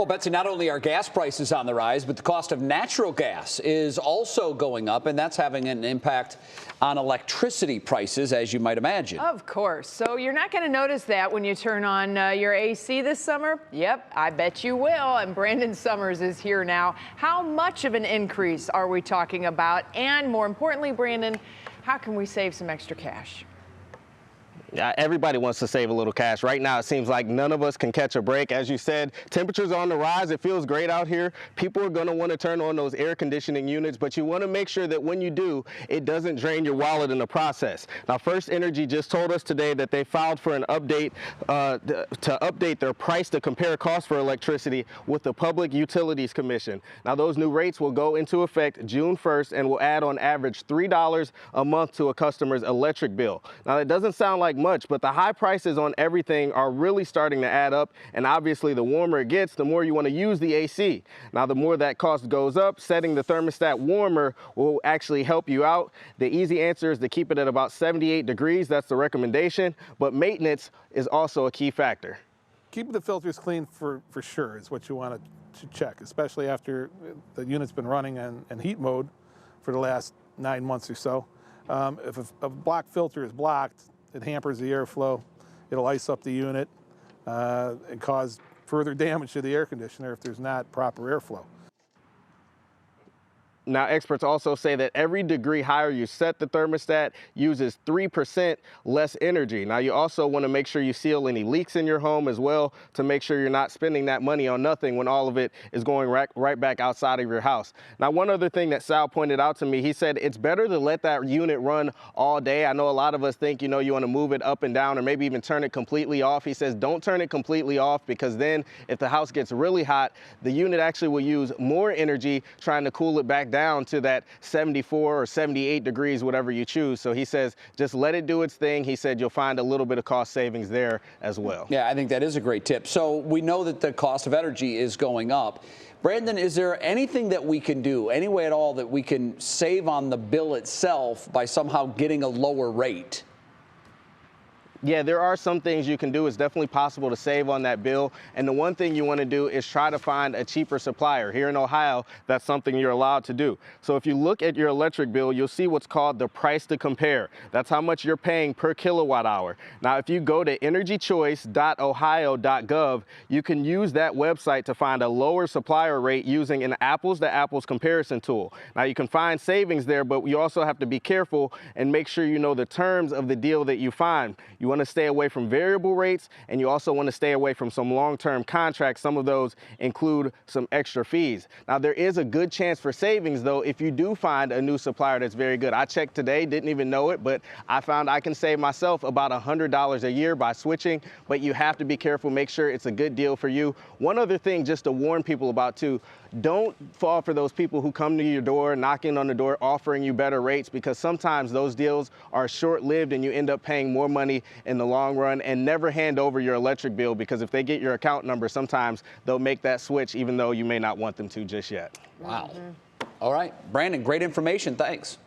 Well, Betsy, not only are gas prices on the rise, but the cost of natural gas is also going up, and that's having an impact on electricity prices, as you might imagine. Of course. So you're not going to notice that when you turn on your AC this summer? Yep, I bet you will. And Brandon Summers is here now. How much of an increase are we talking about? And more importantly, Brandon, how can we save some extra cash? Yeah, everybody wants to save a little cash. Right now, it seems like none of us can catch a break. As you said, temperatures are on the rise. It feels great out here. People are going to want to turn on those air conditioning units, but you want to make sure that when you do, it doesn't drain your wallet in the process. Now, FirstEnergy just told us today that they filed for an update to update their price to compare costs for electricity with the Public Utilities Commission. Now, those new rates will go into effect June 1st and will add on average $3 a month to a customer's electric bill. Now, that doesn't sound like much, but the high prices on everything are really starting to add up, and obviously the warmer it gets, the more you want to use the AC. Now, the more that cost goes up, setting the thermostat warmer will actually help you out. The easy answer is to keep it at about 78 degrees. That's the recommendation, but maintenance is also a key factor. Keeping the filters clean for sure is what you want to check, especially after the unit's been running in heat mode for the last 9 months or so. If a block filter is blocked, it hampers the airflow. It'll ice up the unit and cause further damage to the air conditioner if there's not proper airflow. Now, experts also say that every degree higher you set the thermostat uses 3% less energy. Now, you also want to make sure you seal any leaks in your home as well to make sure you're not spending that money on nothing when all of it is going right back outside of your house. Now, one other thing that Sal pointed out to me, he said it's better to let that unit run all day. I know a lot of us think, you want to move it up and down or maybe even turn it completely off. He says don't turn it completely off because then if the house gets really hot, the unit actually will use more energy trying to cool it back down to that 74 or 78 degrees, whatever you choose. So he says, just let it do its thing. He said you'll find a little bit of cost savings there as well. Yeah, I think that is a great tip. So we know that the cost of energy is going up. Brandon, is there anything that we can do, any way at all that we can save on the bill itself by somehow getting a lower rate? Yeah, there are some things you can do. It's definitely possible to save on that bill. And the one thing you want to do is try to find a cheaper supplier. Here in Ohio, that's something you're allowed to do. So if you look at your electric bill, you'll see what's called the price to compare. That's how much you're paying per kilowatt hour. Now, if you go to energychoice.ohio.gov, you can use that website to find a lower supplier rate using an apples-to-apples comparison tool. Now, you can find savings there, but you also have to be careful and make sure you know the terms of the deal that you find. You want to stay away from variable rates, and you also want to stay away from some long-term contracts. Some of those include some extra fees. Now, there is a good chance for savings, though, if you do find a new supplier that's very good. I checked today, didn't even know it, but I found I can save myself about $100 a year by switching, but you have to be careful, make sure it's a good deal for you. One other thing just to warn people about, too, don't fall for those people who come to your door, knocking on the door, offering you better rates, because sometimes those deals are short-lived and you end up paying more money in the long run. And never hand over your electric bill, because if they get your account number, sometimes they'll make that switch even though you may not want them to just yet. Wow. All right, Brandon, great information. Thanks.